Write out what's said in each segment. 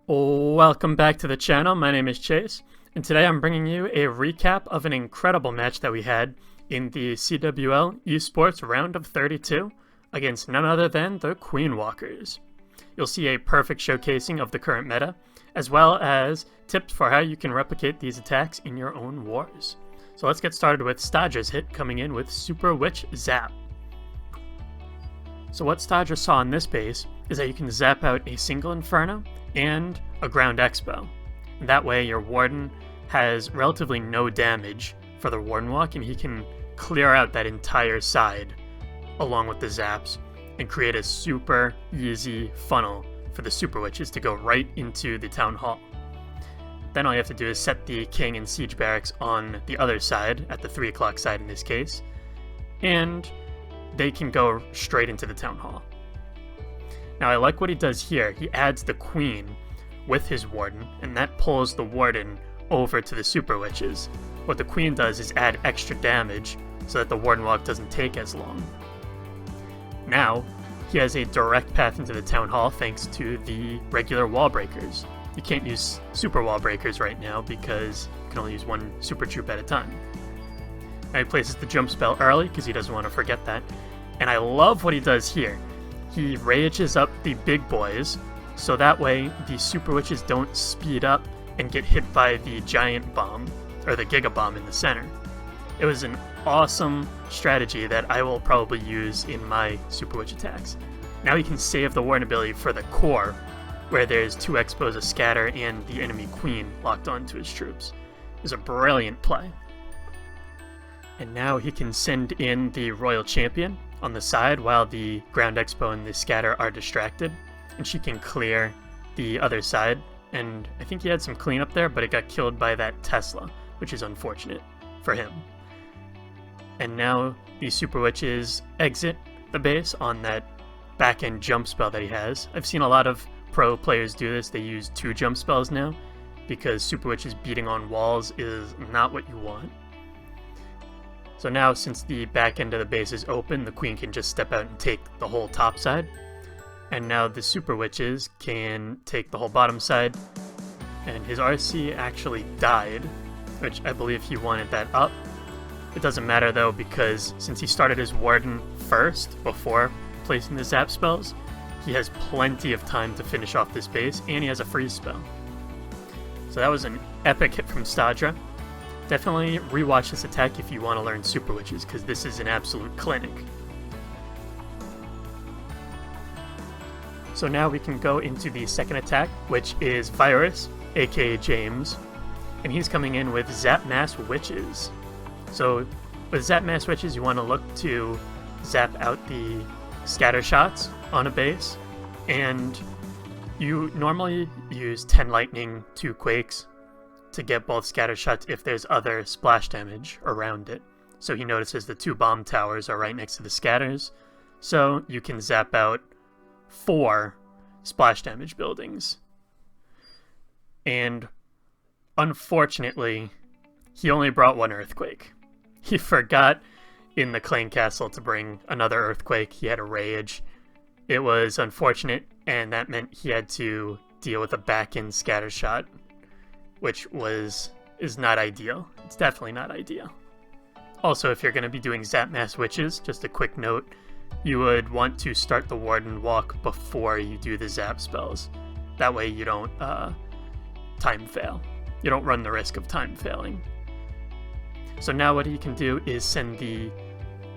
Welcome back to the channel. My name is Chase, and today I'm bringing you a recap of an incredible match that we had in the CWL Esports Round of 32 against none other than the QueeN Walkers. You'll see a perfect showcasing of the current meta, as well as tips for how you can replicate these attacks in your own wars. So let's get started with Star's hit coming in with Super Witch Zap. So what Starz saw in this base is that you can zap out a single Inferno and a ground expo. That way your Warden has relatively no damage for the Warden walk, and he can clear out that entire side along with the zaps and create a super easy funnel for the Super Witches to go right into the Town Hall. Then all you have to do is set the King and Siege Barracks on the other side, at the 3 o'clock side in this case, and they can go straight into the Town Hall. Now I like what he does here. He adds the Queen with his Warden, and that pulls the Warden over to the Super Witches. What the Queen does is add extra damage so that the Warden walk doesn't take as long. Now, he has a direct path into the Town Hall thanks to the regular wall breakers. You can't use super wall breakers right now because you can only use one super troop at a time. Now he places the jump spell early because he doesn't want to forget that. And I love what he does here. He rages up the big boys, so that way the Super Witches don't speed up and get hit by the giant bomb, or the Giga Bomb in the center. It was an awesome strategy that I will probably use in my Super Witch attacks. Now he can save the Warden ability for the core, where there's 2 expos, a scatter, and the enemy Queen locked onto his troops. It was a brilliant play. And now he can send in the Royal Champion on the side while the Ground Expo and the Scatter are distracted, and she can clear the other side. And I think he had some cleanup there, but it got killed by that Tesla, which is unfortunate for him. And now the Super Witches exit the base on that back-end jump spell that he has. I've seen a lot of pro players do this. They use 2 jump spells now because Super Witches beating on walls is not what you want. So now, since the back end of the base is open, the Queen can just step out and take the whole top side. And now the Super Witches can take the whole bottom side. And his RC actually died, which I believe he wanted that up. It doesn't matter though, because since he started his Warden first before placing the zap spells, he has plenty of time to finish off this base, and he has a freeze spell. So that was an epic hit from Starz. Definitely rewatch this attack if you want to learn Super Witches, because this is an absolute clinic. So now we can go into the second attack, which is Virus, aka James, and he's coming in with Zap Mass Witches. So with Zap Mass Witches, you want to look to zap out the scatter shots on a base, and you normally use 10 lightning, 2 quakes, to get both scatter shots if there's other splash damage around it. So he notices the 2 bomb towers are right next to the scatters, so you can zap out 4 splash damage buildings. And unfortunately, he only brought 1 earthquake. He forgot in the Claim Castle to bring another earthquake. He had a rage. It was unfortunate, and that meant he had to deal with a back-end scatter shot, which is not ideal. It's definitely not ideal. Also, if you're going to be doing Zap Mass Witches, just a quick note, you would want to start the Warden walk before you do the zap spells. That way you don't time fail. You don't run the risk of time failing. So now what he can do is send the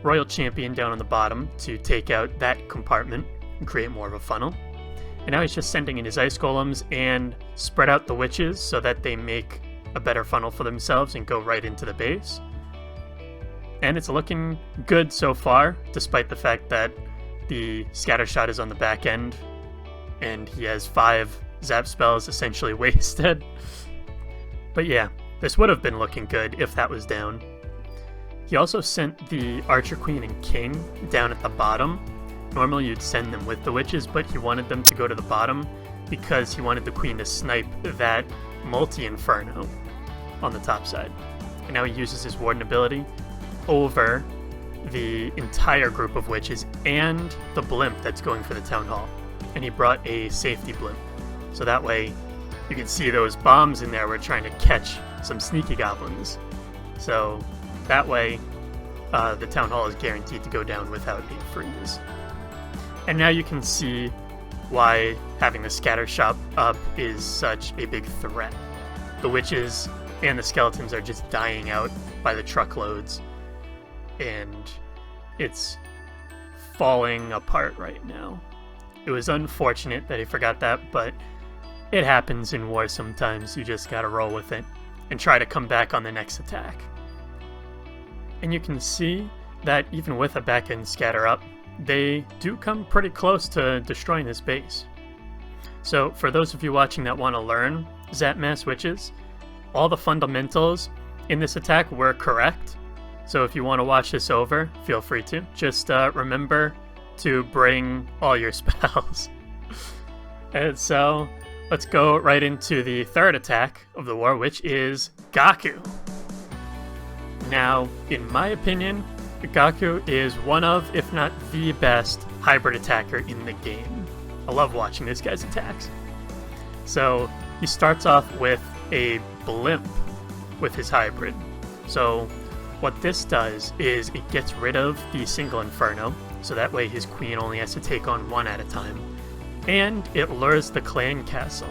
Royal Champion down on the bottom to take out that compartment and create more of a funnel. And now he's just sending in his Ice Golems and spread out the Witches so that they make a better funnel for themselves and go right into the base. And it's looking good so far, despite the fact that the scatter shot is on the back end and he has 5 zap spells essentially wasted. But yeah, this would have been looking good if that was down. He also sent the Archer Queen and King down at the bottom. Normally you'd send them with the Witches, but he wanted them to go to the bottom because he wanted the Queen to snipe that multi-Inferno on the top side. And now he uses his Warden ability over the entire group of Witches and the blimp that's going for the Town Hall. And he brought a safety blimp, so that way you can see those bombs in there were trying to catch some sneaky goblins. So that way, the town hall is guaranteed to go down without a freeze. And now you can see why having the scatter shot up is such a big threat. The witches and the skeletons are just dying out by the truckloads, and it's falling apart right now. It was unfortunate that he forgot that, but it happens in war sometimes. You just gotta roll with it and try to come back on the next attack. And you can see that even with a back-end scatter up, they do come pretty close to destroying this base. So for those of you watching that want to learn Zap Mass Witches, all the fundamentals in this attack were correct. So if you want to watch this over, feel free to. Just remember to bring all your spells. And so let's go right into the third attack of the war, which is Goku. Now, in my opinion, Goku is one of, if not the best, hybrid attacker in the game. I love watching this guy's attacks. So, he starts off with a blimp with his hybrid. So, what this does is it gets rid of the single inferno, so that way his queen only has to take on one at a time. And it lures the clan castle.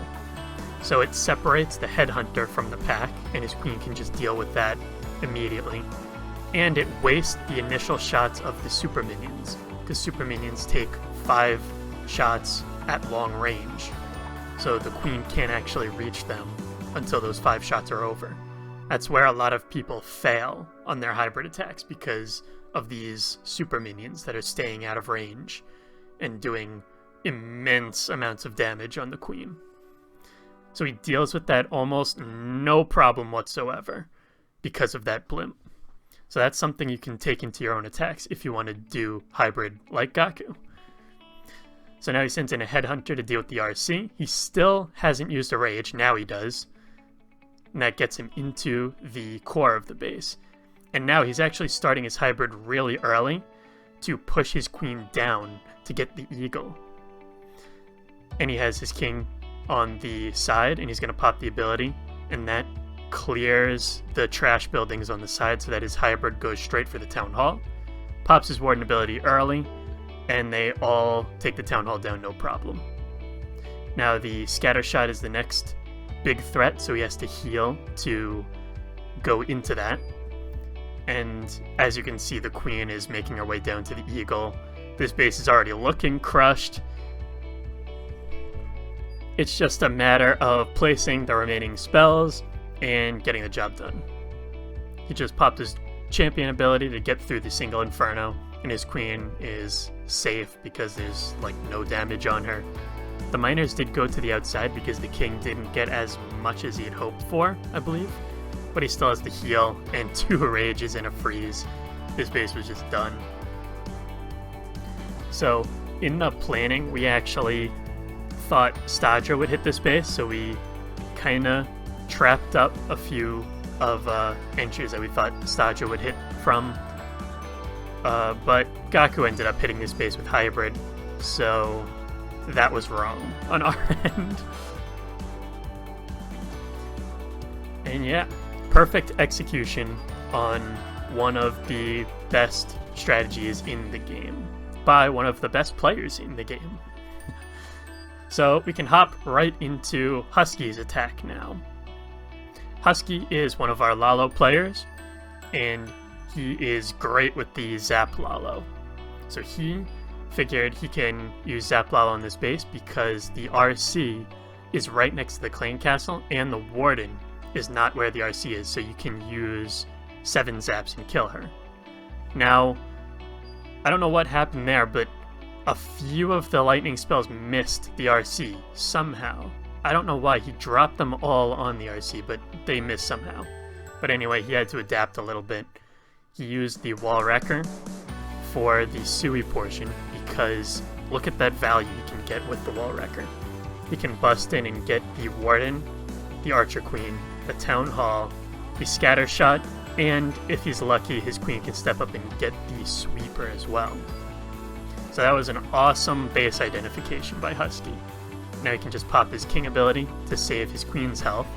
So it separates the headhunter from the pack, and his queen can just deal with that immediately. And it wastes the initial shots of the super minions, because super minions take 5 shots at long range. So the queen can't actually reach them until those 5 shots are over. That's where a lot of people fail on their hybrid attacks, because of these super minions that are staying out of range and doing immense amounts of damage on the queen. So he deals with that almost no problem whatsoever because of that blimp. So that's something you can take into your own attacks if you want to do hybrid like Goku. So now he sends in a headhunter to deal with the RC. He still hasn't used a rage, now he does. And that gets him into the core of the base. And now he's actually starting his hybrid really early to push his queen down to get the eagle. And he has his king on the side, and he's going to pop the ability, and that clears the trash buildings on the side so that his hybrid goes straight for the town hall. Pops his warden ability early, and they all take the town hall down no problem. Now the scatter shot is the next big threat, so he has to heal to go into that. And as you can see, the queen is making her way down to the eagle. This base is already looking crushed. It's just a matter of placing the remaining spells and getting the job done. He just popped his champion ability to get through the single inferno, and his queen is safe because there's like no damage on her. The miners did go to the outside because the king didn't get as much as he had hoped for, I believe, but he still has the heal and 2 rages and a freeze. This base was just done. So in the planning, we actually thought Stadra would hit this base, so we kinda trapped up a few of entries that we thought Stadra would hit from. But Goku ended up hitting this base with hybrid, so that was wrong on our end. And yeah, perfect execution on one of the best strategies in the game by one of the best players in the game. So we can hop right into Husky's attack now. Husky is one of our Lalo players, and he is great with the Zap Lalo. So he figured he can use Zap Lalo on this base because the RC is right next to the clan castle, and the warden is not where the RC is, so you can use 7 zaps and kill her. Now, I don't know what happened there, but a few of the lightning spells missed the RC somehow. I don't know why. He dropped them all on the RC, but they missed somehow. But anyway, he had to adapt a little bit. He used the wall wrecker for the Sui portion because look at that value he can get with the wall wrecker. He can bust in and get the warden, the archer queen, the town hall, the scatter shot, and if he's lucky, his queen can step up and get the sweeper as well. So that was an awesome base identification by Husky. Now he can just pop his king ability to save his queen's health.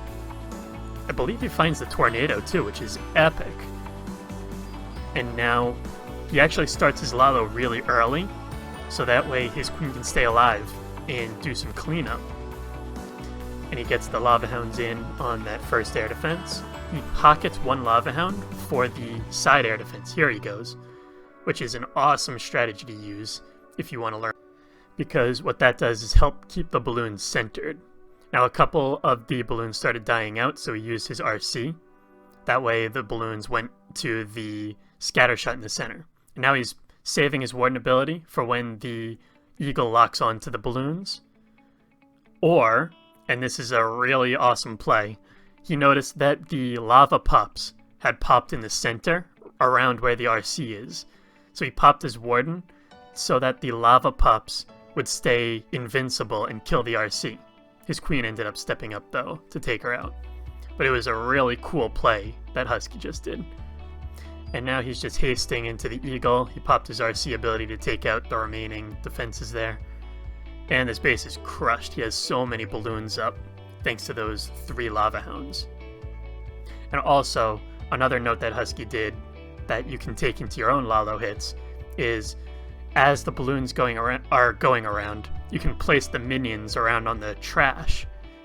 I believe he finds the tornado too, which is epic. And now he actually starts his Lalo really early, so that way his queen can stay alive and do some cleanup. And he gets the Lava Hounds in on that first air defense. He pockets one Lava Hound for the side air defense. Here he goes, which is an awesome strategy to use if you want to learn, because what that does is help keep the balloons centered. Now a couple of the balloons started dying out, so he used his RC. That way the balloons went to the scatter shot in the center. And now he's saving his Warden ability for when the Eagle locks onto the balloons. Or, and this is a really awesome play, he noticed that the lava pups had popped in the center around where the RC is. So he popped his Warden so that the lava pups would stay invincible and kill the RC. His queen ended up stepping up though to take her out. But it was a really cool play that Husky just did. And now he's just hasting into the Eagle. He popped his RC ability to take out the remaining defenses there. And this base is crushed. He has so many balloons up thanks to those 3 Lava Hounds. And also, another note that Husky did that you can take into your own Lalo hits is, as the balloons are going around, you can place the minions around on the trash.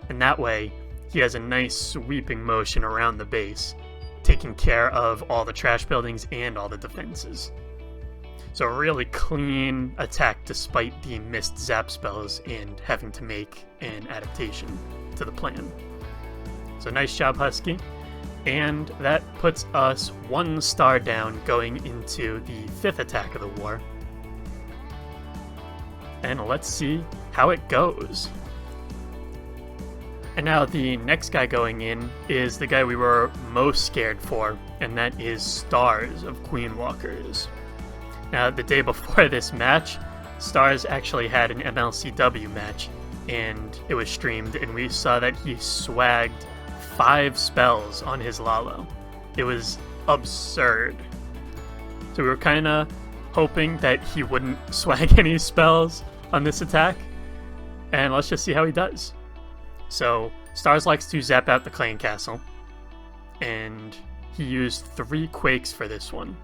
And that way, he has a nice sweeping motion around the base, taking care of all the trash buildings and all the defenses. So a really clean attack despite the missed zap spells and having to make an adaptation to the plan. So nice job, Husky. And that puts us 1 star down going into the 5th attack of the war. And let's see how it goes. And now the next guy going in is the guy we were most scared for, and that is Starz of Queen Walkers. Now, the day before this match, Starz actually had an MLCW match, and it was streamed, and we saw that he swagged 5 spells on his Lalo. It was absurd. So we were kind of hoping that he wouldn't swag any spells on this attack, and let's just see how he does. So, Starz likes to zap out the clan castle, and he used 3 quakes for this one.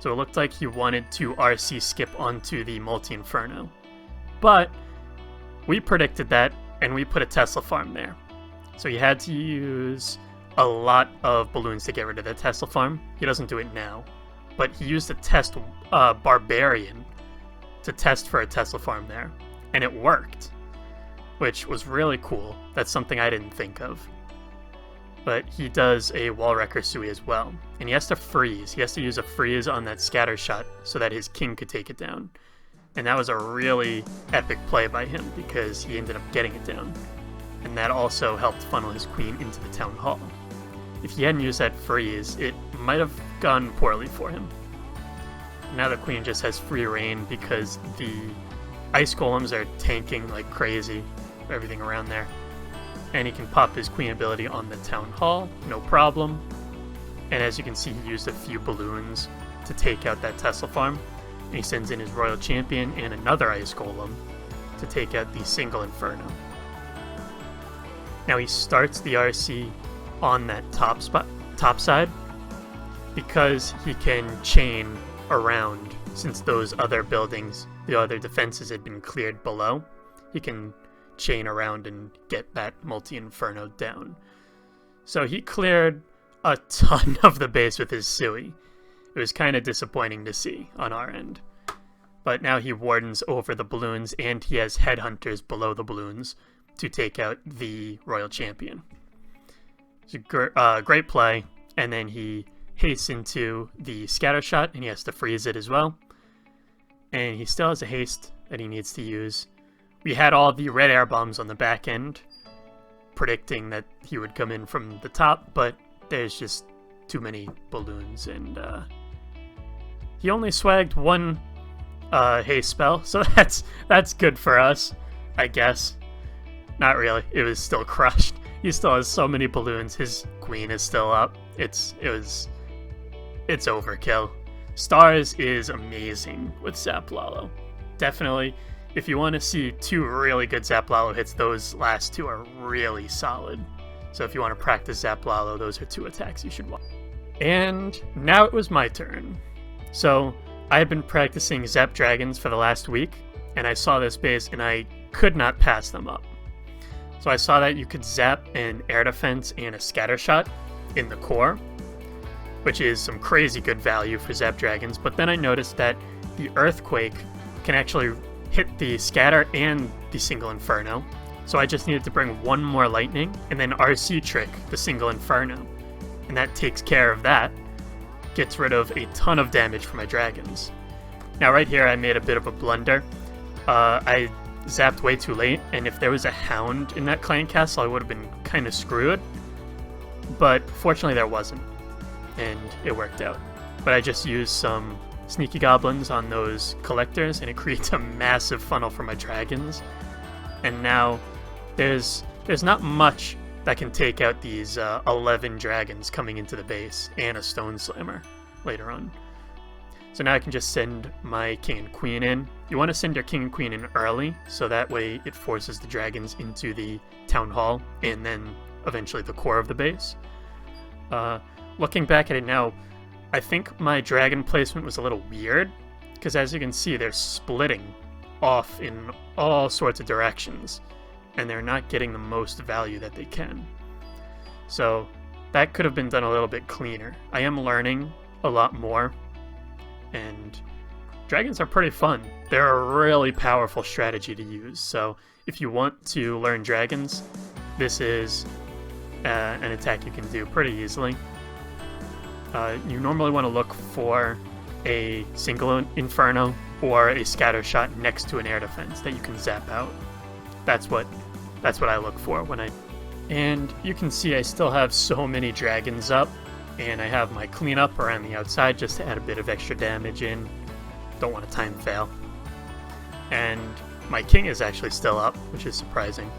So it looked like he wanted to RC skip onto the multi-inferno. But we predicted that, and we put a Tesla farm there. So he had to use a lot of balloons to get rid of the Tesla farm. He doesn't do it now. But he used a test Barbarian to test for a Tesla farm there. And it worked, which was really cool. That's something I didn't think of. But he does a Wall Wrecker Sui as well. And he has to freeze. He has to use a freeze on that scatter shot so that his king could take it down. And that was a really epic play by him because he ended up getting it down. And that also helped funnel his queen into the town hall. If he hadn't used that freeze, it might have gone poorly for him. Now the queen just has free reign because the ice golems are tanking like crazy, everything around there. And he can pop his queen ability on the town hall, no problem. And as you can see, he used a few balloons to take out that Tesla farm. And he sends in his royal champion and another ice golem to take out the single inferno. Now he starts the RC on that top side because he can chain around. Since those other buildings, the other defenses had been cleared below, he can chain around and get that multi-inferno down. So he cleared a ton of the base with his Sui. It was kind of disappointing to see on our end. But now he wardens over the balloons, and he has headhunters below the balloons to take out the royal champion. It's a great play, and then he hastes into the scatter shot, and he has to freeze it as well. And he still has a haste that he needs to use. We had all the red air bombs on the back end, predicting that he would come in from the top, but there's just too many balloons, and he only swagged 1 haste spell, so that's good for us, I guess. Not really. It was still crushed. He still has so many balloons. His queen is still up. It's overkill. Starz is amazing with Zap Lalo. Definitely if you want to see two really good Zap Lalo hits, those last two are really solid. So if you want to practice Zap Lalo, those are two attacks you should watch. And now it was my turn. So I had been practicing Zap Dragons for the last week, and I saw this base and I could not pass them up. So I saw that you could zap an air defense and a scatter shot in the core, which is some crazy good value for Zap Dragons, but then I noticed that the Earthquake can actually hit the scatter and the single Inferno, so I just needed to bring one more lightning and then RC trick the single Inferno, and that takes care of that, gets rid of a ton of damage for my dragons. Now right here I made a bit of a blunder. I zapped way too late, and if there was a hound in that clan castle I would have been kind of screwed, but fortunately there wasn't, and it worked out. But I just used some sneaky goblins on those collectors and it creates a massive funnel for my dragons, and now there's not much that can take out these 11 dragons coming into the base and a stone slammer later on. So now I can just send my king and queen in. You want to send your king and queen in early, so that way it forces the dragons into the town hall and then eventually the core of the base. Looking back at it now, I think my dragon placement was a little weird, because as you can see they're splitting off in all sorts of directions, and they're not getting the most value that they can. So that could have been done a little bit cleaner. I am learning a lot more, and dragons are pretty fun. They're a really powerful strategy to use, so if you want to learn dragons, this is an attack you can do pretty easily. You normally want to look for a single Inferno or a scatter shot next to an air defense that you can zap out. That's what I look for when I... And you can see I still have so many dragons up, and I have my cleanup around the outside just to add a bit of extra damage in. Don't want a time fail. And my king is actually still up, which is surprising.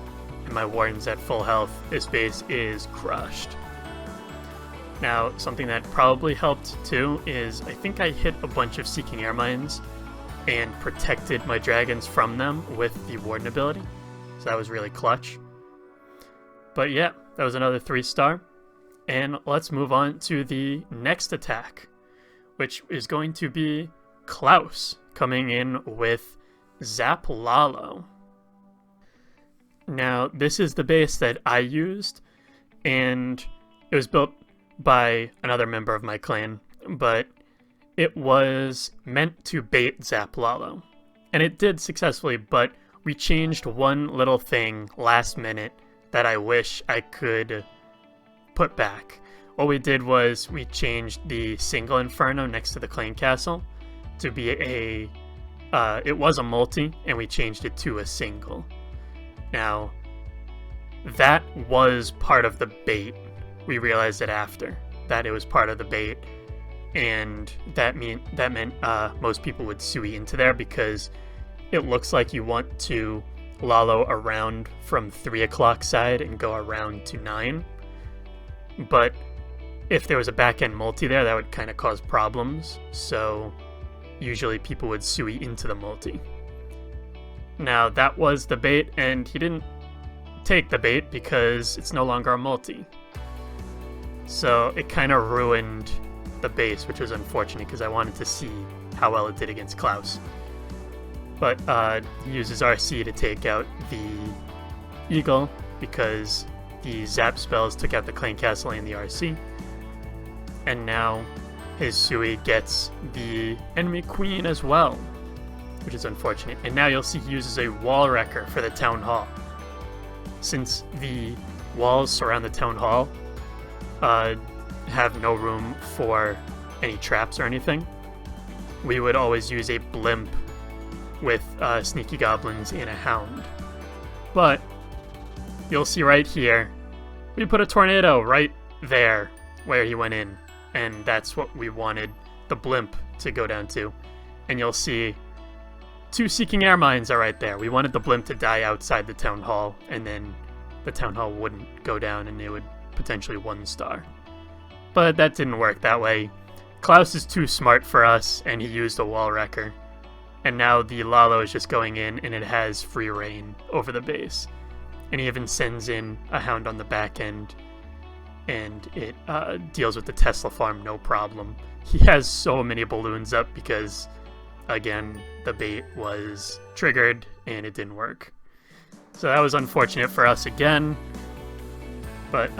And my warden's at full health. This base is crushed. Now, something that probably helped too is I think I hit a bunch of Seeking Air Mines and protected my dragons from them with the Warden ability. So that was really clutch. But yeah, that was another 3-star. And let's move on to the next attack, which is going to be Klaus coming in with Zap Lalo. Now, this is the base that I used, and it was built by another member of my clan, but it was meant to bait Zap Lalo. And it did successfully, but we changed one little thing last minute that I wish I could put back. What we did was we changed the single Inferno next to the clan castle to be it was a multi, and we changed it to a single. Now, that was part of the bait. We realized it after, that it was part of the bait, and that meant most people would sui into there because it looks like you want to Lalo around from 3 o'clock side and go around to 9. But if there was a back-end multi there, that would kind of cause problems, so usually people would sui into the multi. Now, that was the bait, and he didn't take the bait because it's no longer a multi. So it kind of ruined the base, which was unfortunate because I wanted to see how well it did against Klaus. But he uses RC to take out the Eagle because the Zap spells took out the Clan Castle and the RC. And now his Sui gets the enemy queen as well, which is unfortunate. And now you'll see he uses a wall wrecker for the town hall. Since the walls surround the town hall have no room for any traps or anything, we would always use a blimp with sneaky goblins and a hound. But you'll see right here, we put a tornado right there where he went in, and that's what we wanted the blimp to go down to. And you'll see 2 Seeking Air Mines are right there. We wanted the blimp to die outside the town hall, and then the town hall wouldn't go down and it would potentially 1-star. But that didn't work that way. Klaus is too smart for us, and he used a wall wrecker. And now the Lalo is just going in, and it has free reign over the base. And he even sends in a Hound on the back end, and it deals with the Tesla farm no problem. He has so many balloons up because, again, the bait was triggered and it didn't work. So that was unfortunate for us again. But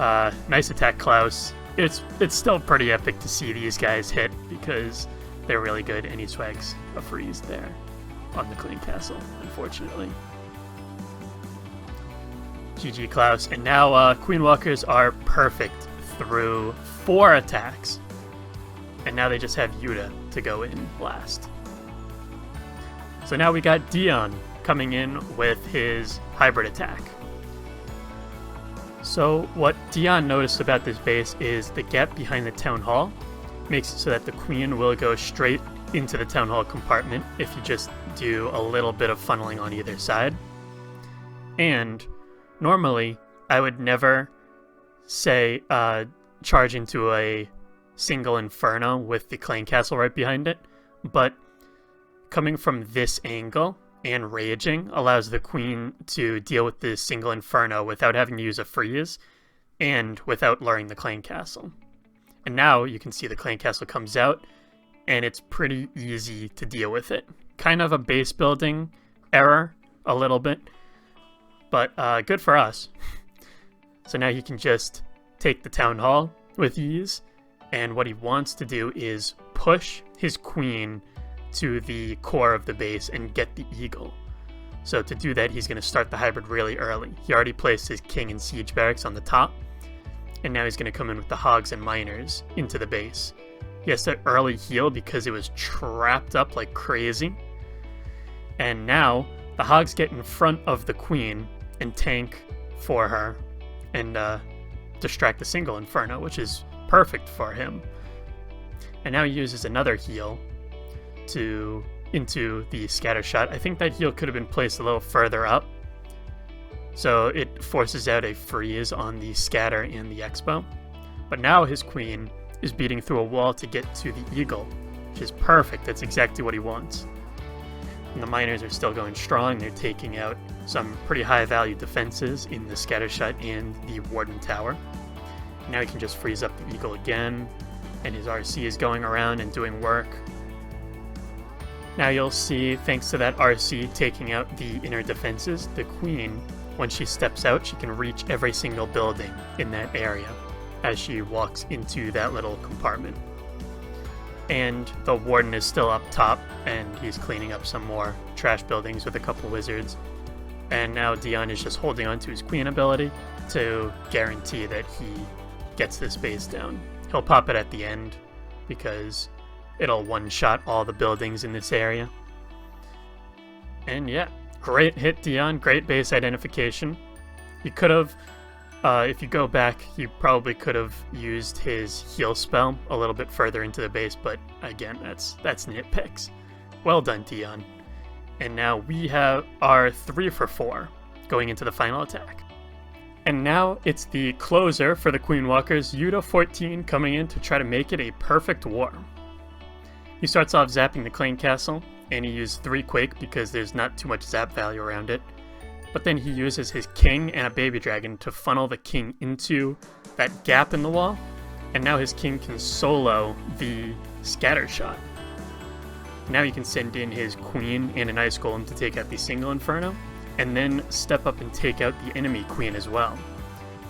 nice attack, Klaus. It's still pretty epic to see these guys hit because they're really good, and he swags a freeze there on the clean castle, unfortunately. GG, Klaus. And now Queen Walkers are perfect through 4 attacks. And now they just have Yuta to go in last. So now we got Dion coming in with his hybrid attack. So what Dion noticed about this base is the gap behind the Town Hall makes it so that the Queen will go straight into the Town Hall compartment if you just do a little bit of funneling on either side. And normally, I would never say charge into a single Inferno with the Clan Castle right behind it, but coming from this angle and raging allows the Queen to deal with the single Inferno without having to use a freeze and without luring the Clan Castle. And now you can see the Clan Castle comes out, and it's pretty easy to deal with it. Kind of a base building error, a little bit, but good for us. So now he can just take the Town Hall with ease, and what he wants to do is push his Queen to the core of the base and get the Eagle. So to do that, he's going to start the hybrid really early. He already placed his King and Siege Barracks on the top, and now he's going to come in with the Hogs and Miners into the base. He has to early heal because it was trapped up like crazy. And now the Hogs get in front of the Queen and tank for her and distract the single Inferno, which is perfect for him. And now he uses another heal into the scatter shot. I think that heal could have been placed a little further up, so it forces out a freeze on the scatter and the Expo. But now his Queen is beating through a wall to get to the Eagle, which is perfect. That's exactly what he wants. And the Miners are still going strong. They're taking out some pretty high value defenses in the scatter shot and the Warden Tower. Now he can just freeze up the Eagle again, and his RC is going around and doing work. Now you'll see, thanks to that RC taking out the inner defenses, the Queen, when she steps out, she can reach every single building in that area as she walks into that little compartment. And the Warden is still up top, and he's cleaning up some more trash buildings with a couple wizards. And now Dion is just holding on to his Queen ability to guarantee that he gets this base down. He'll pop it at the end because it'll one-shot all the buildings in this area. And yeah, great hit, Dion. Great base identification. He could have, if you go back, he probably could have used his heal spell a little bit further into the base, but again, that's nitpicks. Well done, Dion. And now we have our 3 for 4 going into the final attack. And now it's the closer for the Queen Walkers, Yuta 14, coming in to try to make it a perfect war. He starts off zapping the Clan Castle, and he used 3 Quake because there's not too much zap value around it. But then he uses his King and a Baby Dragon to funnel the King into that gap in the wall, and now his King can solo the scatter shot. Now he can send in his Queen and an Ice Golem to take out the single Inferno, and then step up and take out the enemy Queen as well.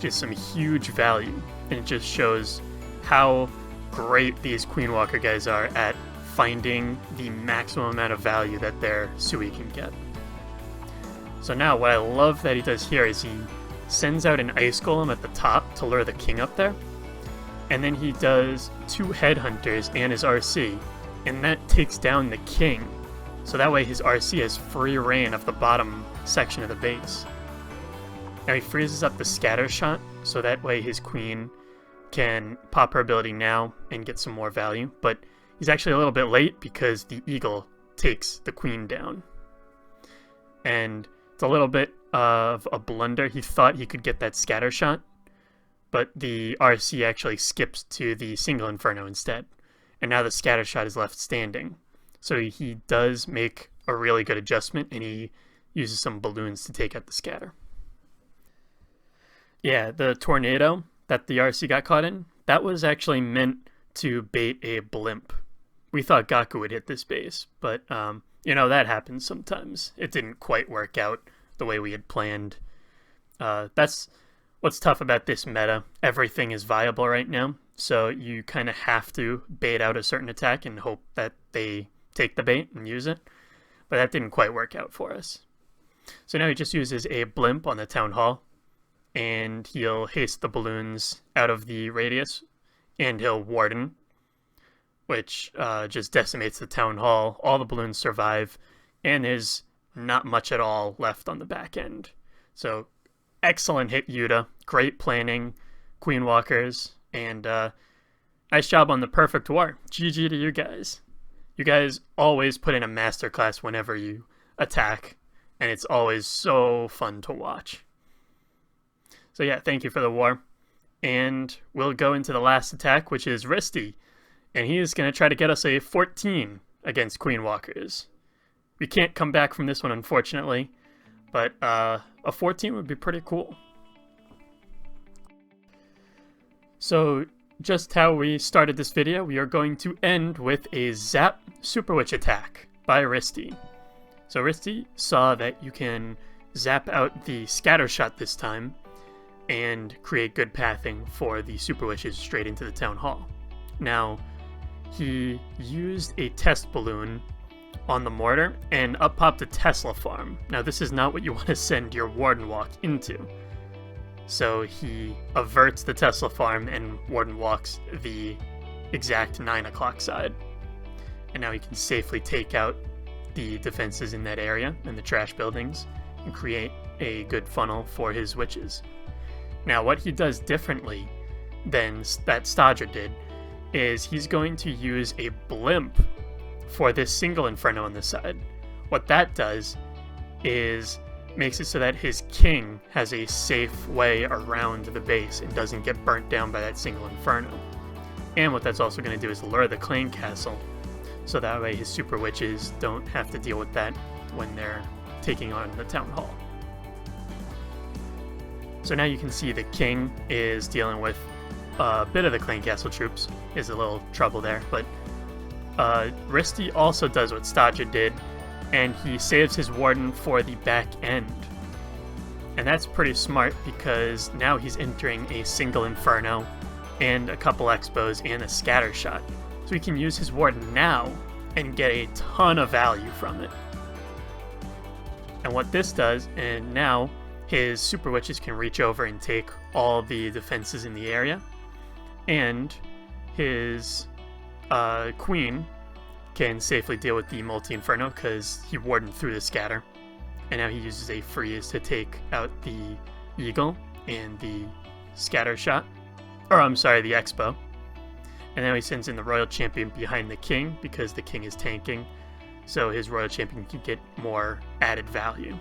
Just some huge value, and it just shows how great these Queen Walker guys are at finding the maximum amount of value that their Sui can get. So now what I love that he does here is he sends out an Ice Golem at the top to lure the King up there, and then he does 2 Headhunters and his RC, and that takes down the King. So that way his RC has free reign of the bottom section of the base. Now he freezes up the scatter shot, so that way his Queen can pop her ability now and get some more value, but he's actually a little bit late because the Eagle takes the Queen down. And it's a little bit of a blunder. He thought he could get that scatter shot, but the RC actually skips to the single Inferno instead. And now the scatter shot is left standing. So he does make a really good adjustment, and he uses some balloons to take out the scatter. Yeah, the tornado that the RC got caught in, that was actually meant to bait a blimp. We thought Goku would hit this base, but, that happens sometimes. It didn't quite work out the way we had planned. That's what's tough about this meta. Everything is viable right now, so you kind of have to bait out a certain attack and hope that they take the bait and use it. But that didn't quite work out for us. So now he just uses a blimp on the town hall, and he'll haste the balloons out of the radius, and he'll warden, which just decimates the town hall. All the balloons survive, and there's not much at all left on the back end. So excellent hit, Yuta. Great planning, Queen Walkers, and nice job on the perfect war. GG to you guys. You guys always put in a masterclass whenever you attack, and it's always so fun to watch. So yeah, thank you for the war. And we'll go into the last attack, which is Risty. And he is going to try to get us a 14 against Queen Walkers. We can't come back from this one, unfortunately. But a 14 would be pretty cool. So just how we started this video, we are going to end with a Zap Super Witch attack by Risty. So Risty saw that you can zap out the scatter shot this time and create good pathing for the Super Witches straight into the town hall. Now, he used a test balloon on the mortar and up popped a Tesla farm. Now, this is not what you want to send your Warden Walk into. So he averts the Tesla farm and Warden walks the exact 9 o'clock side. And now he can safely take out the defenses in that area and the trash buildings and create a good funnel for his witches. Now, what he does differently than that Stodger did is he's going to use a blimp for this single Inferno on the side. What that does is makes it so that his king has a safe way around the base and doesn't get burnt down by that single Inferno. And what that's also going to do is lure the clan castle, so that way his super witches don't have to deal with that when they're taking on the town hall. So now you can see the king is dealing with a bit of the clan castle troops. Is a little trouble there, but Risty also does what Stodger did, and he saves his warden for the back end. And that's pretty smart because now he's entering a single Inferno and a couple Expos and a scatter shot. So he can use his warden now and get a ton of value from it. And what this does, and now his super witches can reach over and take all the defenses in the area, and his queen can safely deal with the multi-inferno because he wardened through the scatter. And now he uses a freeze to take out the eagle and the scatter shot. Or I'm sorry, the expo. And now he sends in the royal champion behind the king because the king is tanking. So his royal champion can get more added value.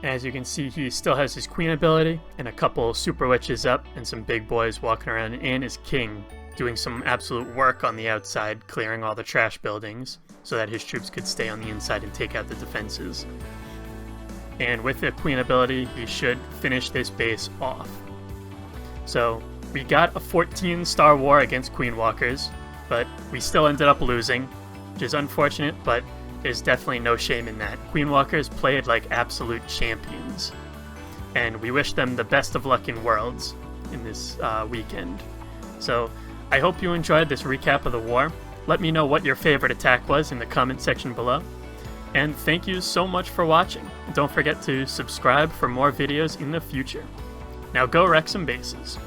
And as you can see, he still has his queen ability and a couple super witches up and some big boys walking around, and his king doing some absolute work on the outside, clearing all the trash buildings so that his troops could stay on the inside and take out the defenses. And with the queen ability, he should finish this base off. So we got a 14-star war against Queen Walkers, but we still ended up losing, which is unfortunate, but there's definitely no shame in that. Queen Walkers played like absolute champions, and we wish them the best of luck in Worlds in this weekend. So I hope you enjoyed this recap of the war. Let me know what your favorite attack was in the comment section below. And thank you so much for watching. Don't forget to subscribe for more videos in the future. Now go wreck some bases.